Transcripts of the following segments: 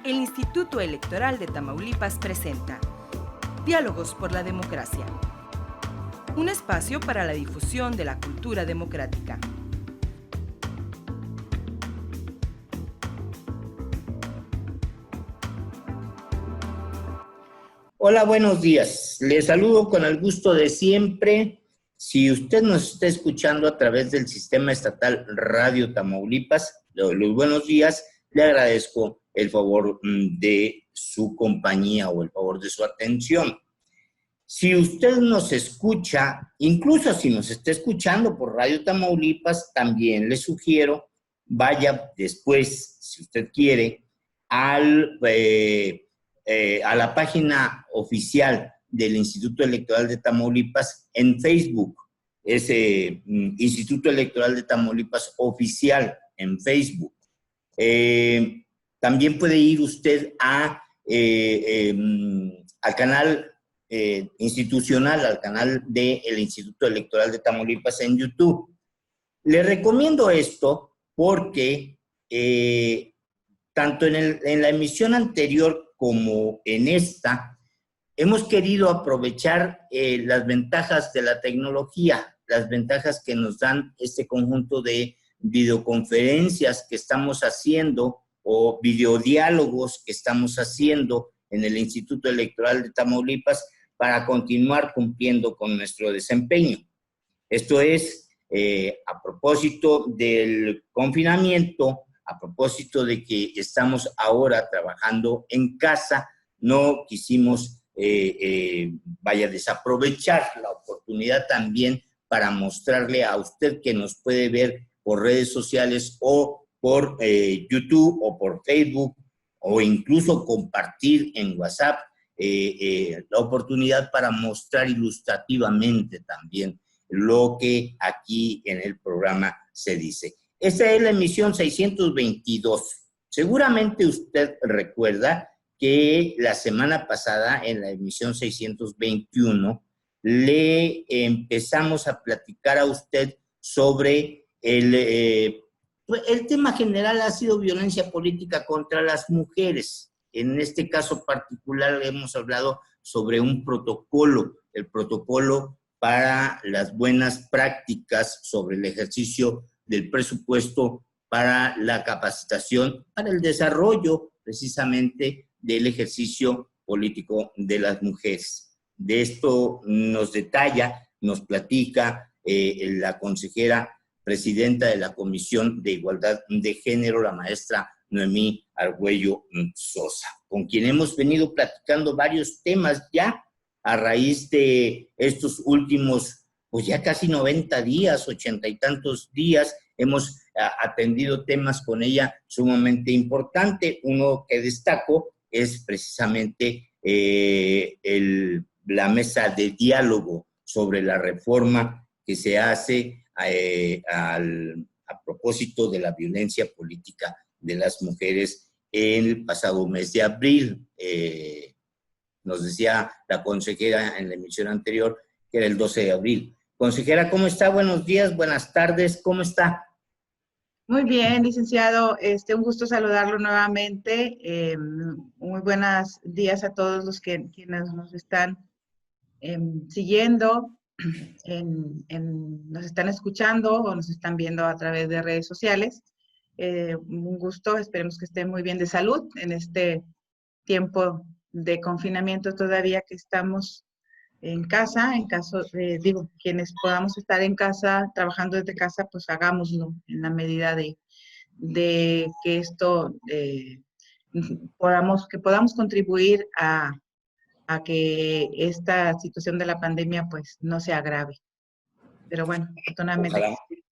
El Instituto Electoral de Tamaulipas presenta Diálogos por la Democracia, un espacio para la difusión de la cultura democrática. Hola, buenos días. Les saludo con el gusto de siempre. Si usted nos está escuchando a través del Sistema Estatal Radio Tamaulipas, los buenos días, le agradezco el favor de su compañía o el favor de su atención. Si usted nos escucha, incluso si nos está escuchando por Radio Tamaulipas, también le sugiero, vaya después, si usted quiere, a la página oficial del Instituto Electoral de Tamaulipas en Facebook. Es Instituto Electoral de Tamaulipas Oficial en Facebook. También puede ir usted al canal institucional, al canal del Instituto Electoral de Tamaulipas en YouTube. Le recomiendo esto porque tanto en la emisión anterior como en esta, hemos querido aprovechar las ventajas de la tecnología, las ventajas que nos dan este conjunto de videoconferencias que estamos haciendo o videodiálogos que estamos haciendo en el Instituto Electoral de Tamaulipas para continuar cumpliendo con nuestro desempeño. Esto es a propósito del confinamiento, a propósito de que estamos ahora trabajando en casa, no quisimos desaprovechar la oportunidad también para mostrarle a usted que nos puede ver por redes sociales o por YouTube o por Facebook o incluso compartir en WhatsApp la oportunidad para mostrar ilustrativamente también lo que aquí en el programa se dice. Esta es la emisión 622. Seguramente usted recuerda que la semana pasada, en la emisión 621, le empezamos a platicar a usted sobre el tema general ha sido violencia política contra las mujeres. En este caso particular hemos hablado sobre un protocolo, el protocolo para las buenas prácticas sobre el ejercicio del presupuesto para la capacitación, para el desarrollo precisamente del ejercicio político de las mujeres. De esto nos detalla, nos platica la consejera presidenta de la Comisión de Igualdad de Género, la maestra Noemí Argüello Sosa, con quien hemos venido platicando varios temas ya a raíz de estos últimos, pues ya casi 90 días, 80 y tantos días, hemos atendido temas con ella sumamente importantes. Uno que destaco es precisamente la mesa de diálogo sobre la reforma que se hace a propósito de la violencia política de las mujeres el pasado mes de abril. Nos decía la consejera en la emisión anterior que era el 12 de abril. Consejera, ¿cómo está? Buenos días, buenas tardes, ¿cómo está? Muy bien, licenciado. Un gusto saludarlo nuevamente. Muy buenos días a todos los quienes nos están siguiendo, nos están escuchando o nos están viendo a través de redes sociales. Un gusto, esperemos que estén muy bien de salud en este tiempo de confinamiento todavía que estamos en casa. En caso, quienes podamos estar en casa, trabajando desde casa, pues hagámoslo en la medida de que esto podamos contribuir a que esta situación de la pandemia pues no se agrave. Pero bueno, afortunadamente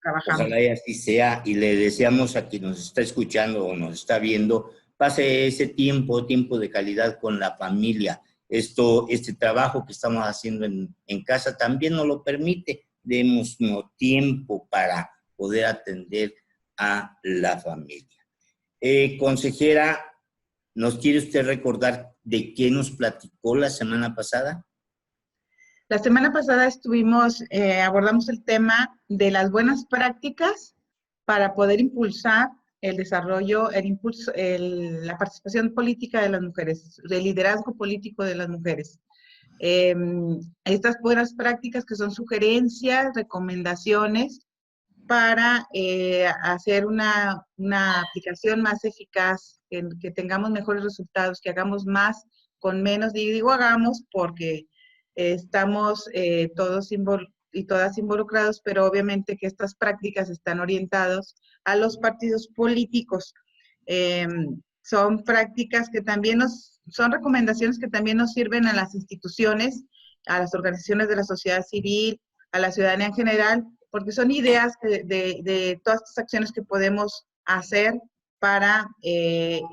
trabajamos. Ojalá y así sea, y le deseamos a quien nos está escuchando o nos está viendo, pase ese tiempo de calidad con la familia. Este trabajo que estamos haciendo en casa también nos lo permite. Demos tiempo para poder atender a la familia. Consejera, ¿nos quiere usted recordar de qué nos platicó la semana pasada? La semana pasada abordamos el tema de las buenas prácticas para poder impulsar el desarrollo, el impulso, la participación política de las mujeres, el liderazgo político de las mujeres. Estas buenas prácticas que son sugerencias, recomendaciones para hacer una aplicación más eficaz, que tengamos mejores resultados, que hagamos más con menos. Y digo hagamos porque estamos todos y todas involucrados, pero obviamente que estas prácticas están orientadas a los partidos políticos. Son prácticas que también son recomendaciones que también nos sirven a las instituciones, a las organizaciones de la sociedad civil, a la ciudadanía en general, porque son ideas de todas estas acciones que podemos hacer para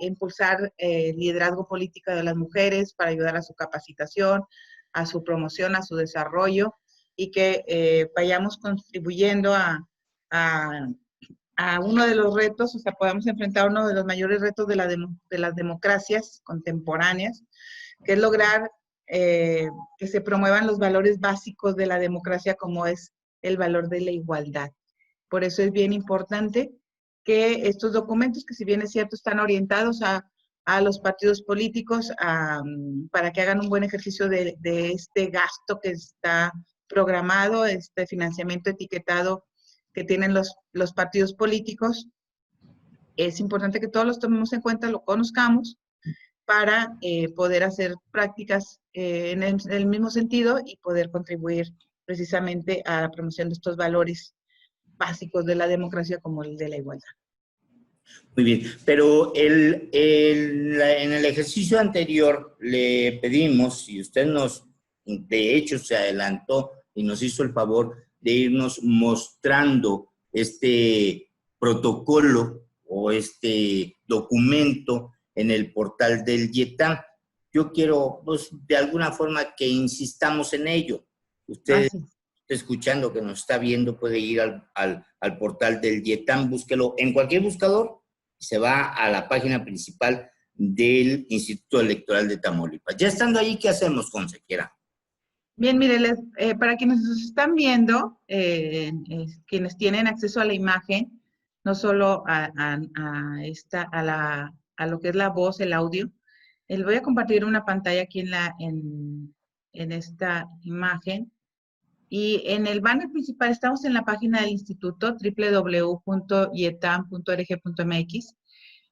impulsar el liderazgo político de las mujeres, para ayudar a su capacitación, a su promoción, a su desarrollo, y que vayamos contribuyendo a uno de los retos, o sea, podamos enfrentar uno de los mayores retos de las democracias contemporáneas, que es lograr que se promuevan los valores básicos de la democracia, como es el valor de la igualdad. Por eso es bien importante que estos documentos, que si bien es cierto, están orientados a los partidos políticos para que hagan un buen ejercicio de este gasto que está programado, este financiamiento etiquetado que tienen los partidos políticos. Es importante que todos los tomemos en cuenta, lo conozcamos, para poder hacer prácticas en el mismo sentido y poder contribuir precisamente a la promoción de estos valores básicos de la democracia, como el de la igualdad. Muy bien, pero en el ejercicio anterior le pedimos, y usted de hecho se adelantó y nos hizo el favor de irnos mostrando este protocolo o este documento en el portal del YETAM. Yo quiero, pues, de alguna forma que insistamos en ello. Usted está escuchando, que nos está viendo, puede ir al portal del YETAM, búsquelo en cualquier buscador, se va a la página principal del Instituto Electoral de Tamaulipas. Ya estando ahí, ¿qué hacemos, consejera? Bien, mire, para quienes nos están viendo, quienes tienen acceso a la imagen, no solo a lo que es la voz, el audio, les voy a compartir una pantalla aquí en esta imagen. Y en el banner principal estamos en la página del instituto, www.yetam.org.mx,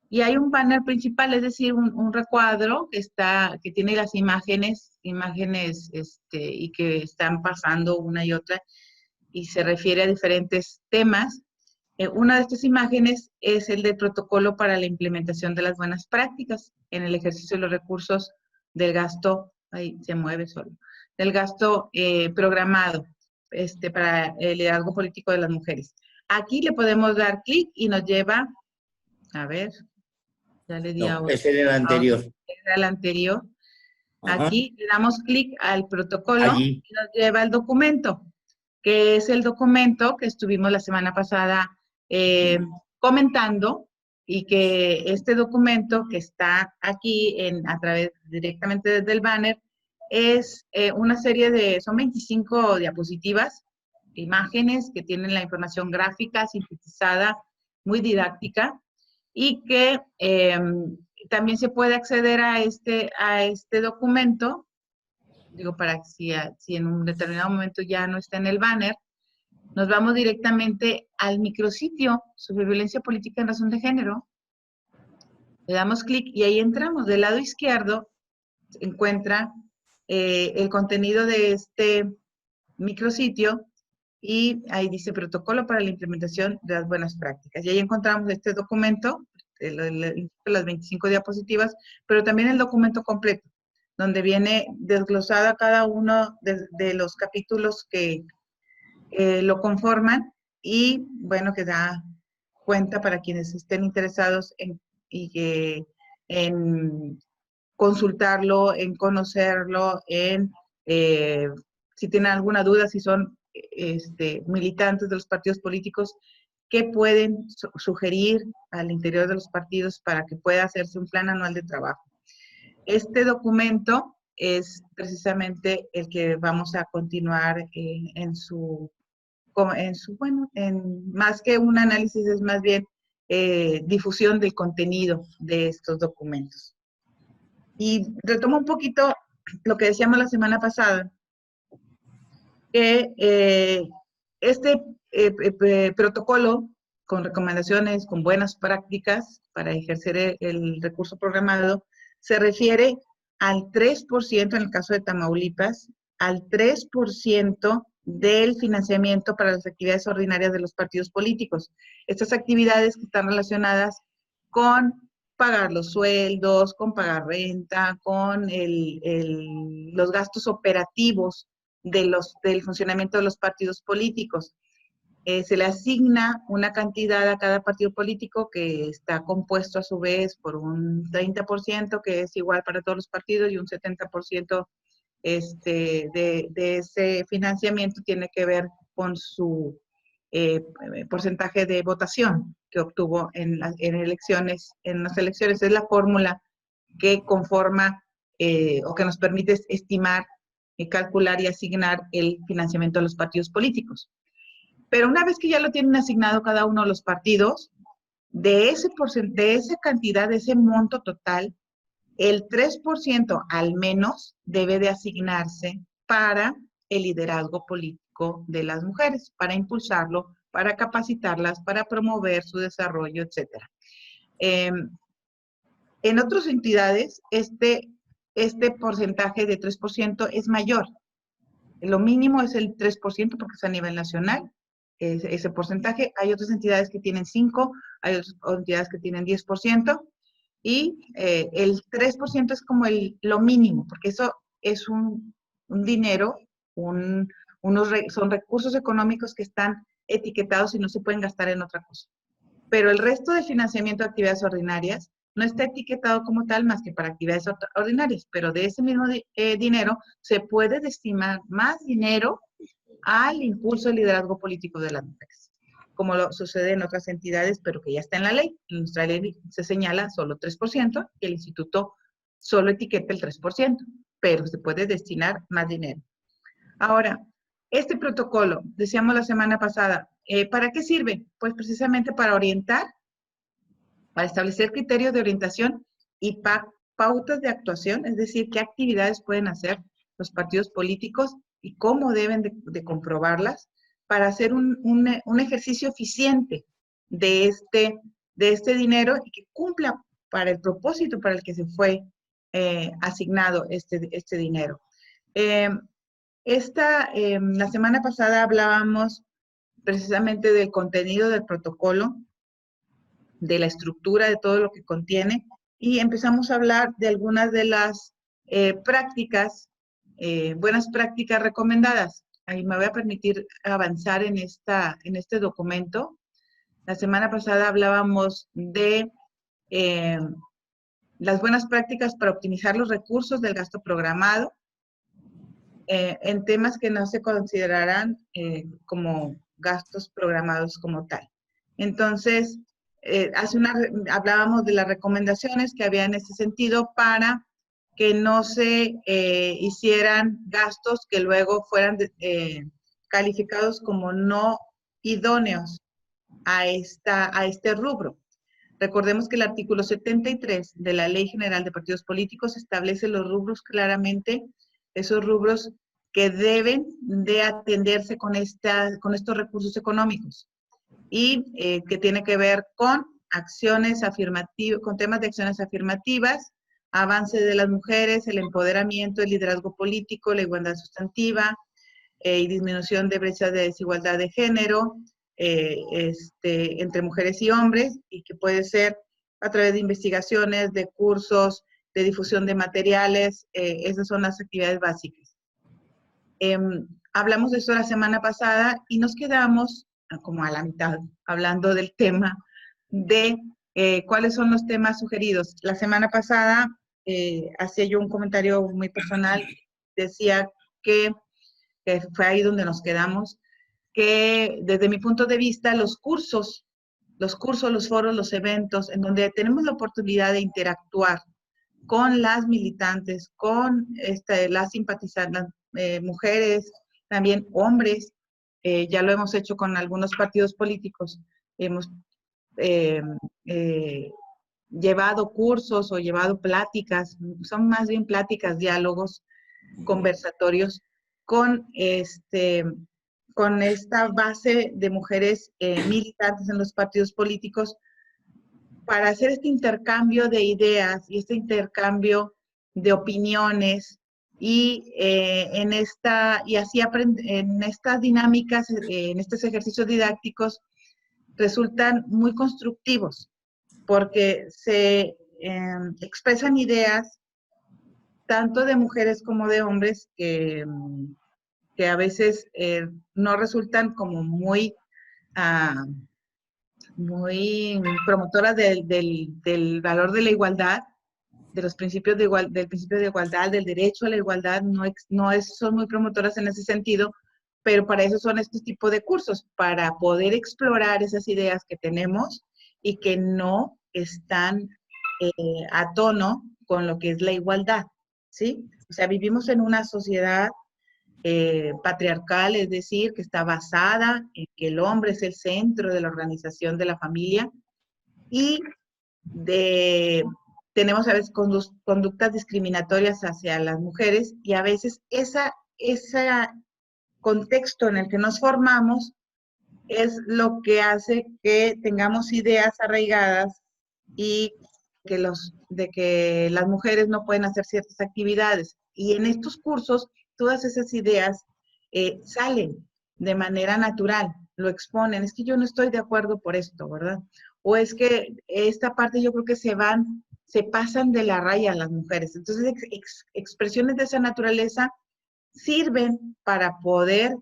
y hay un banner principal, es decir, un recuadro que tiene las imágenes y que están pasando una y otra, y se refiere a diferentes temas. Una de estas imágenes es el del protocolo para la implementación de las buenas prácticas en el ejercicio de los recursos del gasto, ahí se mueve solo, del gasto programado para el liderazgo político de las mujeres. Aquí le podemos dar clic y nos lleva, a ver, ya le di ahora. Ese era el anterior. Era el anterior. Ajá. Aquí le damos clic al protocolo Allí. y nos lleva al documento, que es el documento que estuvimos la semana pasada comentando, y que este documento que está aquí directamente desde el banner es una serie son 25 diapositivas, imágenes que tienen la información gráfica sintetizada, muy didáctica, y que también se puede acceder a este documento, digo, para que si en un determinado momento ya no está en el banner, nos vamos directamente al micrositio sobre violencia política en razón de género, le damos clic y ahí entramos. Del lado izquierdo se encuentra el contenido de este micrositio, y ahí dice protocolo para la implementación de las buenas prácticas. Y ahí encontramos este documento, las 25 diapositivas, pero también el documento completo, donde viene desglosada cada uno de los capítulos que lo conforman, y bueno, que da cuenta para quienes estén interesados en consultarlo, en conocerlo, si tienen alguna duda, si son militantes de los partidos políticos, qué pueden sugerir al interior de los partidos para que pueda hacerse un plan anual de trabajo. Este documento es precisamente el que vamos a continuar más que un análisis, es más bien difusión del contenido de estos documentos. Y retomo un poquito lo que decíamos la semana pasada, que este protocolo con recomendaciones, con buenas prácticas para ejercer el recurso programado, se refiere al 3%, en el caso de Tamaulipas, al 3% del financiamiento para las actividades ordinarias de los partidos políticos. Estas actividades que están relacionadas con pagar los sueldos, con pagar renta, con los gastos operativos del funcionamiento de los partidos políticos. Se le asigna una cantidad a cada partido político que está compuesto a su vez por un 30% que es igual para todos los partidos y un 70% de ese financiamiento tiene que ver con su porcentaje de votación que obtuvo en las elecciones. Es la fórmula que conforma o que nos permite estimar, calcular y asignar el financiamiento a los partidos políticos. Pero una vez que ya lo tienen asignado cada uno de los partidos, de esa cantidad, de ese monto total, el 3% al menos debe de asignarse para el liderazgo político de las mujeres, para impulsarlo, para capacitarlas, para promover su desarrollo, etc. En otras entidades, este porcentaje de 3% es mayor. Lo mínimo es el 3% porque es a nivel nacional, ese porcentaje. Hay otras entidades que tienen 5%, hay otras entidades que tienen 10%, y el 3% es como lo mínimo, porque eso es un dinero, son recursos económicos que están etiquetados y no se pueden gastar en otra cosa. Pero el resto del financiamiento de actividades ordinarias no está etiquetado como tal más que para actividades ordinarias, pero de ese mismo dinero se puede destinar más dinero al impulso del liderazgo político de las mujeres, como lo sucede en otras entidades, pero que ya está en la ley. En nuestra ley se señala solo 3% y el instituto solo etiqueta el 3%, pero se puede destinar más dinero. Ahora, este protocolo, decíamos la semana pasada, ¿para qué sirve? Pues precisamente para orientar, para establecer criterios de orientación y pautas de actuación, es decir, qué actividades pueden hacer los partidos políticos y cómo deben de comprobarlas para hacer un ejercicio eficiente de este dinero y que cumpla para el propósito para el que se fue asignado este dinero. La semana pasada hablábamos precisamente del contenido del protocolo, de la estructura, de todo lo que contiene, y empezamos a hablar de algunas de las buenas prácticas recomendadas. Ahí me voy a permitir avanzar en este documento. La semana pasada hablábamos de las buenas prácticas para optimizar los recursos del gasto programado en temas que no se considerarán como gastos programados como tal. Entonces, hablábamos de las recomendaciones que había en ese sentido para que no se hicieran gastos que luego fueran calificados como no idóneos a este rubro. Recordemos que el artículo 73 de la Ley General de Partidos Políticos establece los rubros claramente, esos rubros que deben de atenderse con estos recursos económicos y que tiene que ver con acciones afirmativas, con temas de acciones afirmativas, avance de las mujeres, el empoderamiento, el liderazgo político, la igualdad sustantiva y disminución de brechas de desigualdad de género entre mujeres y hombres, y que puede ser a través de investigaciones, de cursos, de difusión de materiales. Esas son las actividades básicas. Hablamos de eso la semana pasada y nos quedamos como a la mitad hablando del tema de cuáles son los temas sugeridos. La semana pasada hacía yo un comentario muy personal, decía que fue ahí donde nos quedamos, que desde mi punto de vista los cursos, los foros, los eventos, en donde tenemos la oportunidad de interactuar con las militantes, con las simpatizantes, mujeres, también hombres, ya lo hemos hecho con algunos partidos políticos, hemos llevado cursos o llevado pláticas, son más bien pláticas, diálogos, conversatorios con esta base de mujeres militantes en los partidos políticos para hacer este intercambio de ideas y este intercambio de opiniones y en estas dinámicas, en estos ejercicios didácticos resultan muy constructivos porque se expresan ideas tanto de mujeres como de hombres que a veces no resultan como muy promotoras del valor de la igualdad, de los principios del principio de igualdad, del derecho a la igualdad, son muy promotoras en ese sentido, pero para eso son este tipo de cursos, para poder explorar esas ideas que tenemos y que no están a tono con lo que es la igualdad, ¿sí? O sea, vivimos en una sociedad patriarcal, es decir, que está basada en que el hombre es el centro de la organización de la familia y tenemos a veces conductas discriminatorias hacia las mujeres y a veces ese contexto en el que nos formamos es lo que hace que tengamos ideas arraigadas y de que las mujeres no pueden hacer ciertas actividades. Y en estos cursos, todas esas ideas salen de manera natural, lo exponen. Es que yo no estoy de acuerdo por esto, ¿verdad? O es que esta parte yo creo que se pasan de la raya las mujeres. Entonces, expresiones de esa naturaleza sirven para poder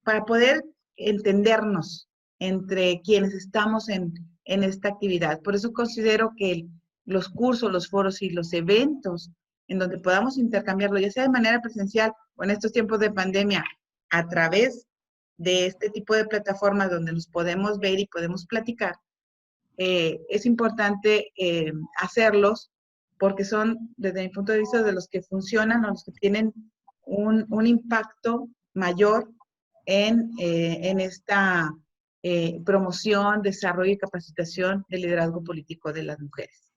para poder entendernos entre quienes estamos en esta actividad. Por eso considero que los cursos, los foros y los eventos en donde podamos intercambiarlo, ya sea de manera presencial o en estos tiempos de pandemia, a través de este tipo de plataformas donde nos podemos ver y podemos platicar, es importante hacerlos porque son, desde mi punto de vista, de los que funcionan o los que tienen un impacto mayor en esta promoción, desarrollo y capacitación del liderazgo político de las mujeres.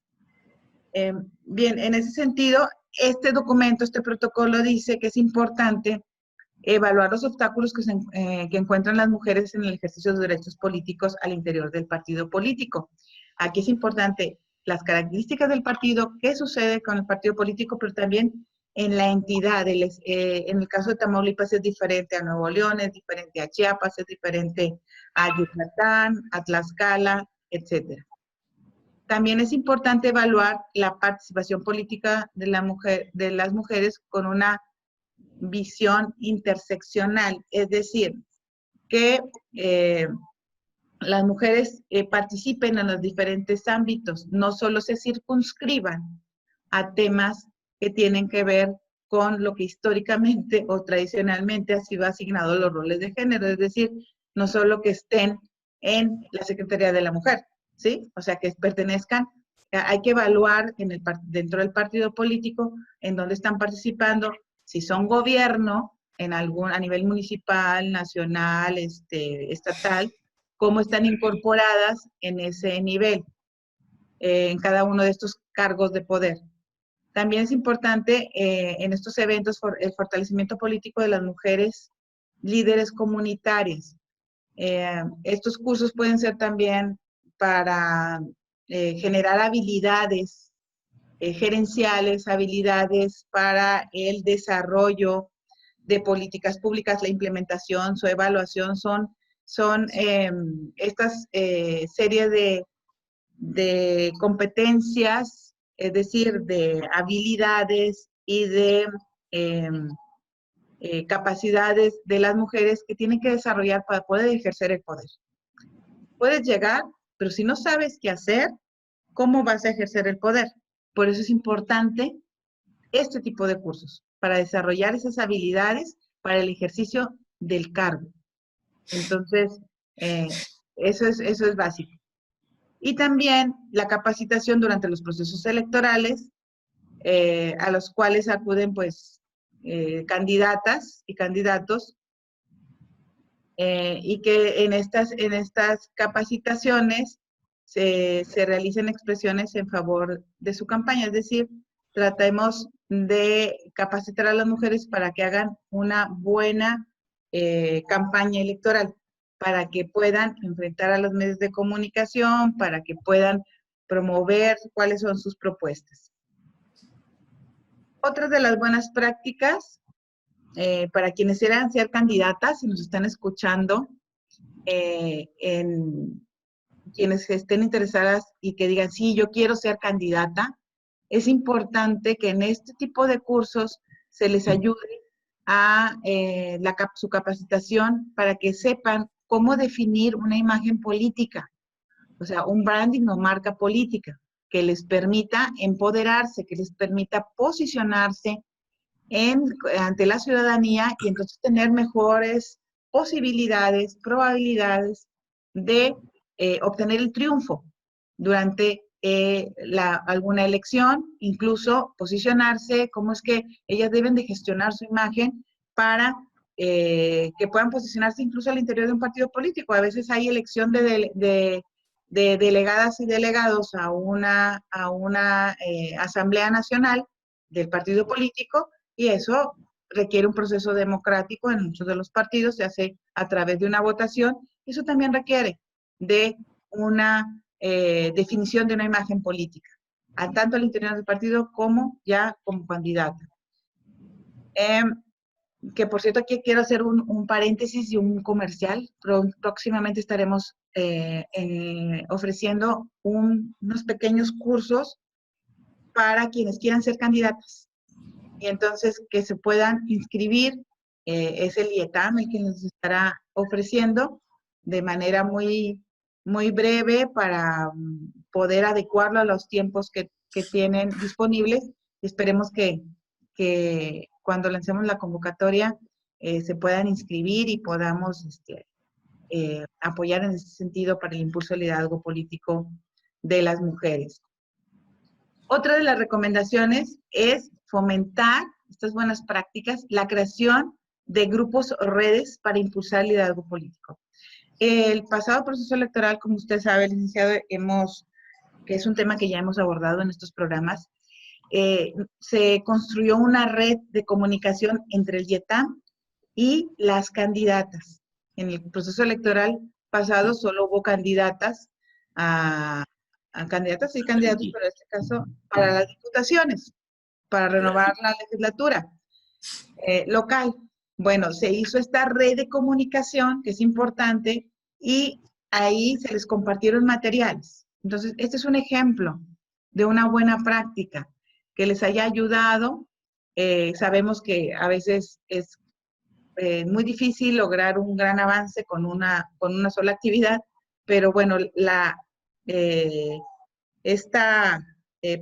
Bien, en ese sentido, este documento, este protocolo dice que es importante evaluar los obstáculos que encuentran las mujeres en el ejercicio de derechos políticos al interior del partido político. Aquí es importante las características del partido, qué sucede con el partido político, pero también en la entidad. En el caso de Tamaulipas es diferente a Nuevo León, es diferente a Chiapas, es diferente a Yucatán, a Tlaxcala, etc. También es importante evaluar la participación política de las mujeres con una visión interseccional, es decir, que las mujeres participen en los diferentes ámbitos, no solo se circunscriban a temas que tienen que ver con lo que históricamente o tradicionalmente ha sido asignado los roles de género, es decir, no solo que estén en la Secretaría de la Mujer, ¿sí? O sea, que pertenezcan, hay que evaluar dentro del partido político en dónde están participando, si son gobierno a nivel municipal, nacional, estatal, cómo están incorporadas en ese nivel, en cada uno de estos cargos de poder. También es importante en estos eventos el fortalecimiento político de las mujeres líderes comunitarias. Estos cursos pueden ser también para generar habilidades gerenciales, habilidades para el desarrollo de políticas públicas, la implementación, su evaluación, son estas series de competencias, es decir, de habilidades y de capacidades de las mujeres que tienen que desarrollar para poder ejercer el poder. Puedes llegar, pero si no sabes qué hacer, ¿cómo vas a ejercer el poder? Por eso es importante este tipo de cursos, para desarrollar esas habilidades para el ejercicio del cargo. Entonces, eso es básico. Y también la capacitación durante los procesos electorales, a los cuales acuden pues candidatas y candidatos y que en estas capacitaciones se realicen expresiones en favor de su campaña. Es decir, tratemos de capacitar a las mujeres para que hagan una buena campaña electoral, para que puedan enfrentar a los medios de comunicación, para que puedan promover cuáles son sus propuestas. Otra de las buenas prácticas, para quienes quieran ser candidatas y nos están escuchando, quienes estén interesadas y que digan, sí, yo quiero ser candidata, es importante que en este tipo de cursos se les ayude a su capacitación para que sepan cómo definir una imagen política, o sea, un branding o marca política, que les permita empoderarse, que les permita posicionarse ante la ciudadanía y entonces tener mejores posibilidades, probabilidades de obtener el triunfo durante alguna elección, incluso posicionarse, cómo es que ellas deben de gestionar su imagen para que puedan posicionarse incluso al interior de un partido político. A veces hay elección de delegadas y delegados a una asamblea nacional del partido político, y eso requiere un proceso democrático en muchos de los partidos, se hace a través de una votación. Eso también requiere de una definición de una imagen política, tanto al interior del partido como ya como candidata. Que por cierto, aquí quiero hacer un paréntesis y un comercial. Próximamente estaremos ofreciendo unos pequeños cursos para quienes quieran ser candidatas. Y entonces que se puedan inscribir, es el IETAM el que nos estará ofreciendo de manera muy, muy breve para poder adecuarlo a los tiempos que tienen disponibles. Esperemos que cuando lancemos la convocatoria se puedan inscribir y podamos apoyar en ese sentido para el impulso del liderazgo político de las mujeres. Otra de las recomendaciones es fomentar estas buenas prácticas, la creación de grupos o redes para impulsar el liderazgo político. El pasado proceso electoral, como usted sabe, licenciado, que es un tema que ya hemos abordado en estos programas, se construyó una red de comunicación entre el IETAM y las candidatas. En el proceso electoral pasado solo hubo candidatas a candidatas y candidatos, pero en este caso para las diputaciones, para renovar la legislatura local. Bueno, se hizo esta red de comunicación, que es importante, y ahí se les compartieron materiales. Entonces, este es un ejemplo de una buena práctica que les haya ayudado. Sabemos que a veces es muy difícil lograr un gran avance con una sola actividad, pero bueno, esta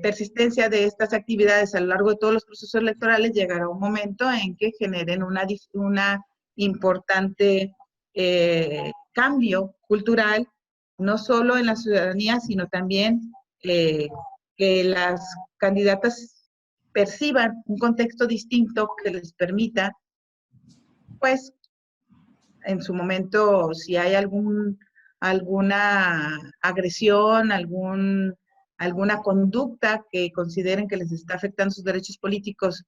persistencia de estas actividades a lo largo de todos los procesos electorales llegará un momento en que generen una importante cambio cultural, no solo en la ciudadanía, sino también que las candidatas perciban un contexto distinto que les permita, pues, en su momento, si hay alguna agresión, alguna conducta que consideren que les está afectando sus derechos políticos,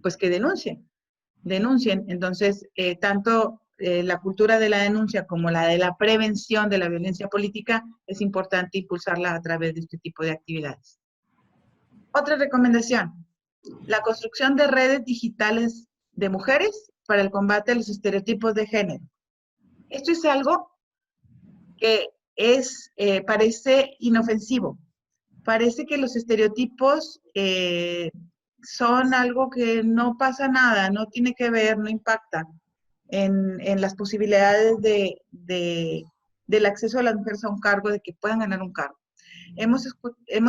pues que denuncien. Entonces, tanto la cultura de la denuncia como la de la prevención de la violencia política es importante impulsarla a través de este tipo de actividades. Otra recomendación, la construcción de redes digitales de mujeres para el combate a los estereotipos de género. Esto es algo que parece inofensivo. Parece que los estereotipos son algo que no pasa nada, no tiene que ver, no impacta en las posibilidades del acceso de las mujeres a un cargo, de que puedan ganar un cargo. Hemos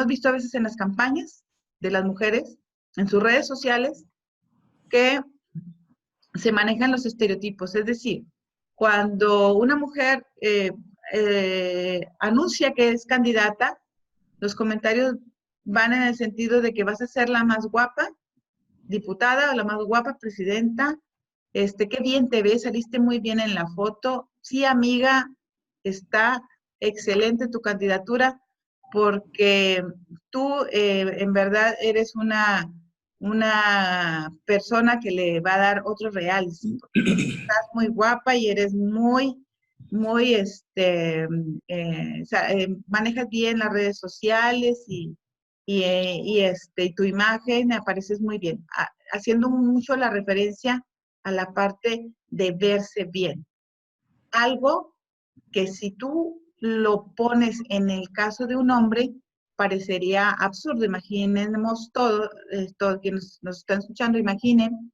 visto a veces en las campañas de las mujeres, en sus redes sociales, que se manejan los estereotipos. Es decir, cuando una mujer anuncia que es candidata, los comentarios van en el sentido de que vas a ser la más guapa diputada o la más guapa presidenta qué bien te ves, saliste muy bien en la foto. Sí, amiga, está excelente tu candidatura porque tú en verdad eres una persona que le va a dar otros reales. Estás muy guapa y eres muy, manejas bien las redes sociales y tu imagen, apareces muy bien, haciendo mucho la referencia a la parte de verse bien. Algo que si tú lo pones en el caso de un hombre, parecería absurdo. Imaginemos todos quienes nos están escuchando, imaginen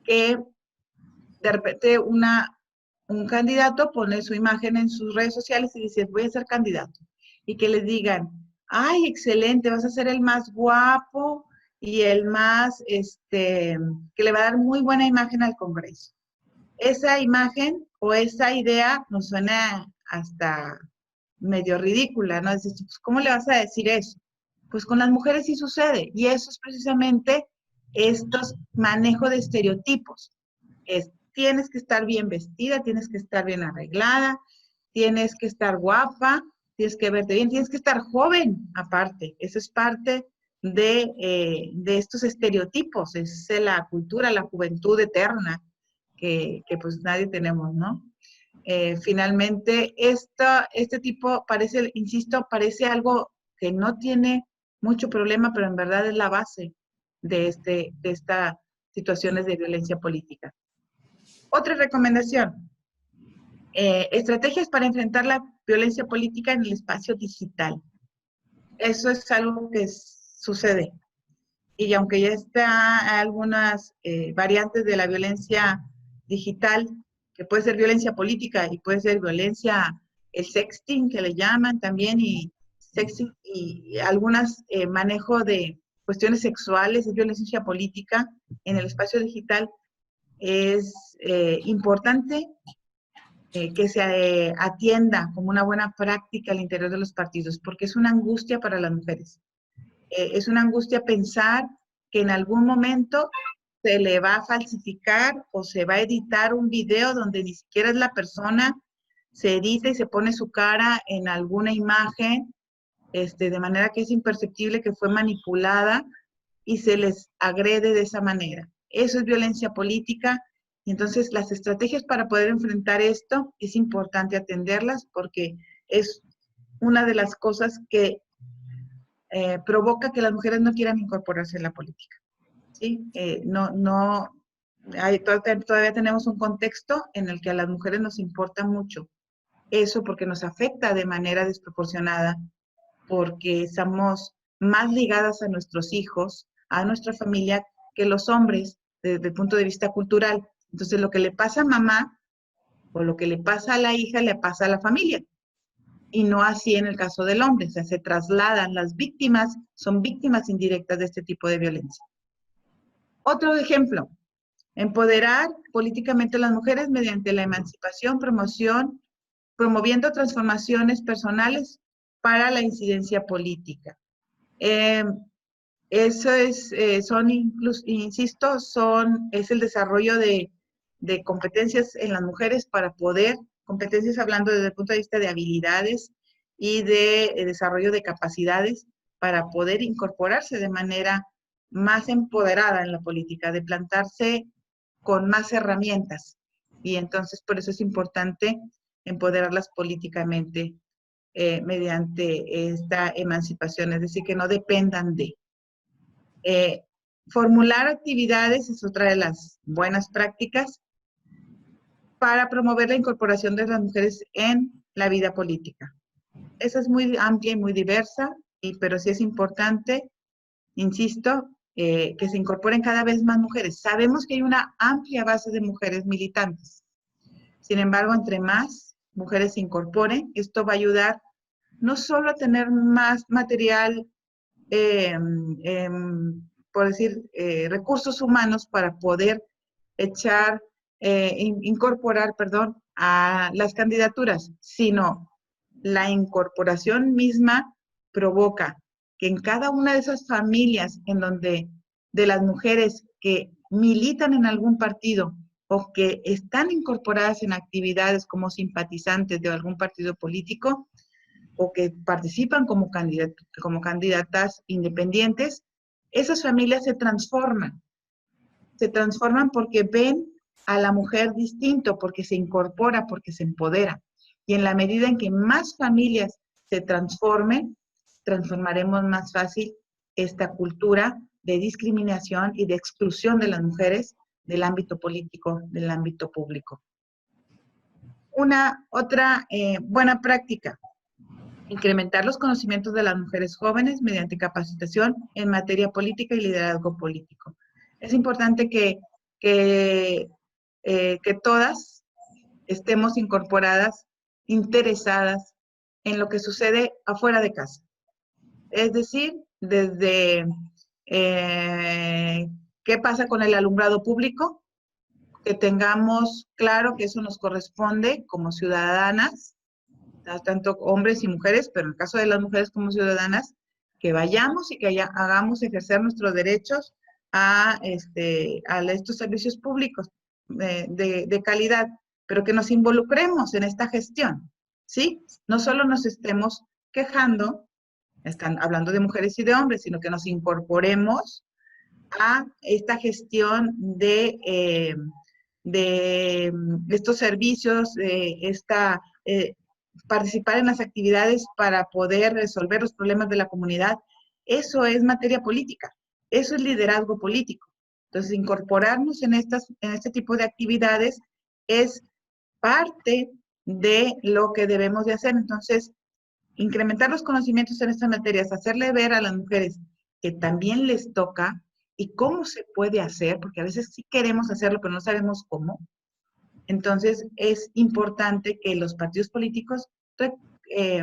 que de repente un candidato pone su imagen en sus redes sociales y dice, voy a ser candidato. Y que les digan, ay, excelente, vas a ser el más guapo y el más, que le va a dar muy buena imagen al Congreso. Esa imagen o esa idea nos suena hasta medio ridícula, ¿no? Dices, pues, ¿cómo le vas a decir eso? Pues con las mujeres sí sucede, y eso es precisamente estos manejo de estereotipos. Tienes que estar bien vestida, tienes que estar bien arreglada, tienes que estar guapa, tienes que verte bien, tienes que estar joven aparte. Eso es parte de estos estereotipos, es la cultura, la juventud eterna que pues nadie tenemos, ¿no? Finalmente, este tipo parece, insisto, parece algo que no tiene mucho problema, pero en verdad es la base de estas situaciones de violencia política. Otra recomendación, estrategias para enfrentar la violencia política en el espacio digital. Eso es algo que sucede. Y aunque ya está algunas variantes de la violencia digital, que puede ser violencia política y puede ser violencia, el sexting que le llaman también, y sexting y algunas manejo de cuestiones sexuales, es violencia política en el espacio digital, es importante que se atienda como una buena práctica al interior de los partidos, porque es una angustia para las mujeres. Es una angustia pensar que en algún momento se le va a falsificar o se va a editar un video donde ni siquiera es la persona, se edita y se pone su cara en alguna imagen, de manera que es imperceptible que fue manipulada y se les agrede de esa manera. Eso es violencia política. Y entonces las estrategias para poder enfrentar esto es importante atenderlas porque es una de las cosas que provoca que las mujeres no quieran incorporarse en la política. ¿Sí? Todavía tenemos un contexto en el que a las mujeres nos importa mucho eso porque nos afecta de manera desproporcionada, porque estamos más ligadas a nuestros hijos, a nuestra familia, que los hombres desde el punto de vista cultural. Entonces, lo que le pasa a mamá o lo que le pasa a la hija le pasa a la familia. Y no así en el caso del hombre, o sea, se trasladan, las víctimas son víctimas indirectas de este tipo de violencia. Otro ejemplo, empoderar políticamente a las mujeres mediante la emancipación, promoviendo transformaciones personales para la incidencia política. Eso es el desarrollo de competencias en las mujeres para poder, competencias hablando desde el punto de vista de habilidades y de desarrollo de capacidades para poder incorporarse de manera más empoderada en la política, de plantarse con más herramientas. Y entonces por eso es importante empoderarlas políticamente mediante esta emancipación, es decir, que no dependan de. Formular actividades es otra de las buenas prácticas para promover la incorporación de las mujeres en la vida política. Esa es muy amplia y muy diversa, pero sí es importante, insisto, que se incorporen cada vez más mujeres. Sabemos que hay una amplia base de mujeres militantes. Sin embargo, entre más mujeres se incorporen, esto va a ayudar no solo a tener más material, por decir, recursos humanos para poder incorporar a las candidaturas, sino la incorporación misma provoca que en cada una de esas familias en donde de las mujeres que militan en algún partido o que están incorporadas en actividades como simpatizantes de algún partido político o que participan como candidatas independientes, esas familias se transforman porque ven a la mujer distinto, porque se incorpora, porque se empodera. Y en la medida en que más familias se transformen, transformaremos más fácil esta cultura de discriminación y de exclusión de las mujeres del ámbito político, del ámbito público. Una otra buena práctica: incrementar los conocimientos de las mujeres jóvenes mediante capacitación en materia política y liderazgo político. Es importante que todas estemos incorporadas, interesadas en lo que sucede afuera de casa. Es decir, desde qué pasa con el alumbrado público, que tengamos claro que eso nos corresponde como ciudadanas, tanto hombres y mujeres, pero en el caso de las mujeres como ciudadanas, que vayamos y que hagamos ejercer nuestros derechos a estos servicios públicos de calidad, pero que nos involucremos en esta gestión, ¿sí? No solo nos estemos quejando, están hablando de mujeres y de hombres, sino que nos incorporemos a esta gestión de estos servicios, participar en las actividades para poder resolver los problemas de la comunidad. Eso es materia política, eso es liderazgo político. Entonces, incorporarnos en este tipo de actividades es parte de lo que debemos de hacer. Entonces, incrementar los conocimientos en estas materias, hacerle ver a las mujeres que también les toca y cómo se puede hacer, porque a veces sí queremos hacerlo, pero no sabemos cómo. Entonces, es importante que los partidos políticos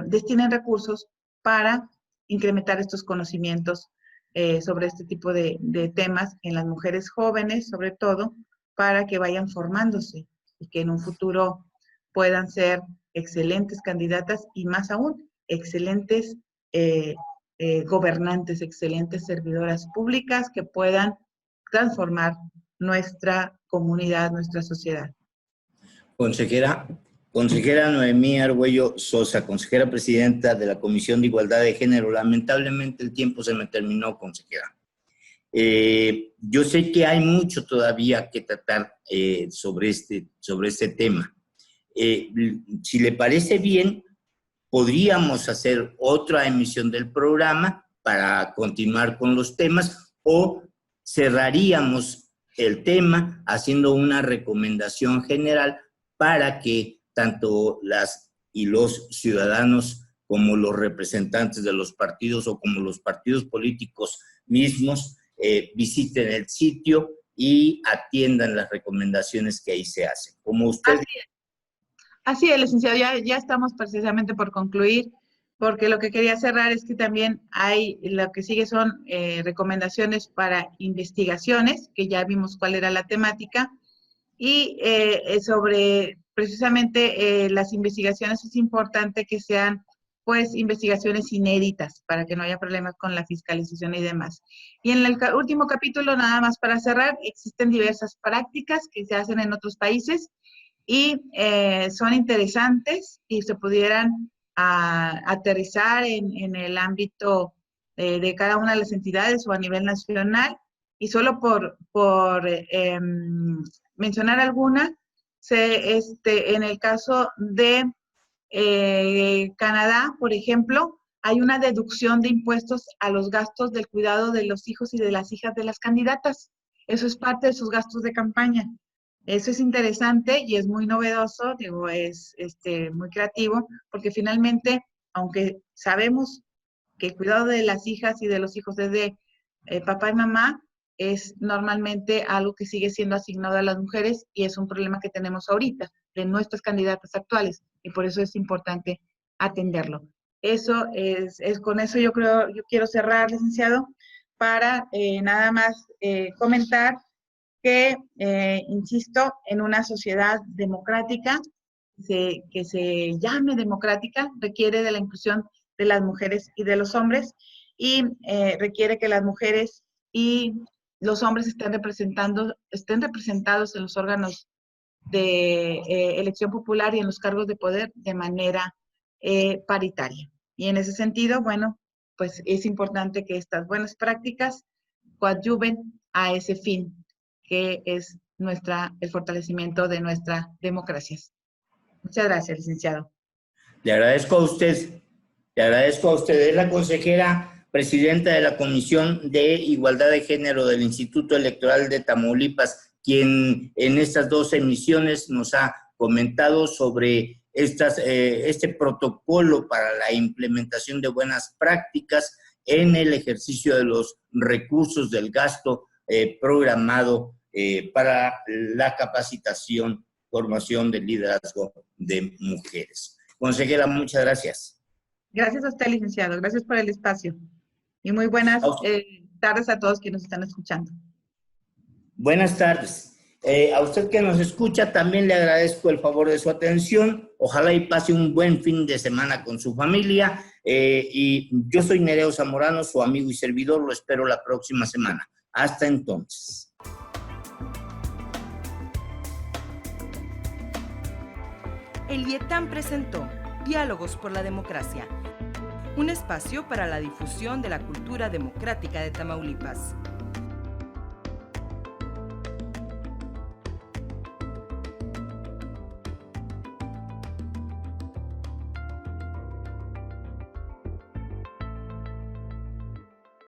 destinen recursos para incrementar estos conocimientos sobre este tipo de temas en las mujeres jóvenes, sobre todo, para que vayan formándose y que en un futuro puedan ser excelentes candidatas y más aún, excelentes gobernantes, excelentes servidoras públicas que puedan transformar nuestra comunidad, nuestra sociedad. Consejera Noemí Argüello Sosa, consejera presidenta de la Comisión de Igualdad de Género. Lamentablemente el tiempo se me terminó, consejera. Yo sé que hay mucho todavía que tratar sobre este tema. Si le parece bien, podríamos hacer otra emisión del programa para continuar con los temas, o cerraríamos el tema haciendo una recomendación general para que tanto las y los ciudadanos como los representantes de los partidos o como los partidos políticos mismos visiten el sitio y atiendan las recomendaciones que ahí se hacen. Como usted... Así es, licenciado, ya estamos precisamente por concluir, porque lo que quería cerrar es que también lo que sigue son recomendaciones para investigaciones, que ya vimos cuál era la temática, y sobre precisamente las investigaciones es importante que sean pues investigaciones inéditas para que no haya problemas con la fiscalización y demás. Y en el último capítulo, nada más para cerrar, existen diversas prácticas que se hacen en otros países y son interesantes y se pudieran aterrizar en el ámbito de cada una de las entidades o a nivel nacional. Y solo por mencionar alguna, en el caso de Canadá, por ejemplo, hay una deducción de impuestos a los gastos del cuidado de los hijos y de las hijas de las candidatas. Eso es parte de sus gastos de campaña. Eso es interesante y es muy novedoso, digo, es muy creativo, porque finalmente, aunque sabemos que el cuidado de las hijas y de los hijos es de papá y mamá, es normalmente algo que sigue siendo asignado a las mujeres y es un problema que tenemos ahorita de nuestras candidatas actuales y por eso es importante atenderlo. Eso con eso yo quiero cerrar, licenciado, para nada más comentar que, insisto, en una sociedad democrática, que se llame democrática, requiere de la inclusión de las mujeres y de los hombres y requiere que las mujeres y los hombres estén representados en los órganos de elección popular y en los cargos de poder de manera paritaria. Y en ese sentido, bueno, pues es importante que estas buenas prácticas coadyuven a ese fin, que es el fortalecimiento de nuestras democracias. Muchas gracias, licenciado. Le agradezco a usted. Es la consejera presidenta de la Comisión de Igualdad de Género del Instituto Electoral de Tamaulipas, quien en estas 2 emisiones nos ha comentado sobre este protocolo para la implementación de buenas prácticas en el ejercicio de los recursos del gasto programado para la capacitación, formación de liderazgo de mujeres. Consejera, muchas gracias. Gracias a usted, licenciado. Gracias por el espacio. Y muy buenas tardes a todos quienes nos están escuchando. Buenas tardes. A usted que nos escucha, también le agradezco el favor de su atención. Ojalá y pase un buen fin de semana con su familia. Y yo soy Nereo Zamorano, su amigo y servidor. Lo espero la próxima semana. Hasta entonces. El IETAM presentó Diálogos por la Democracia, un espacio para la difusión de la cultura democrática de Tamaulipas.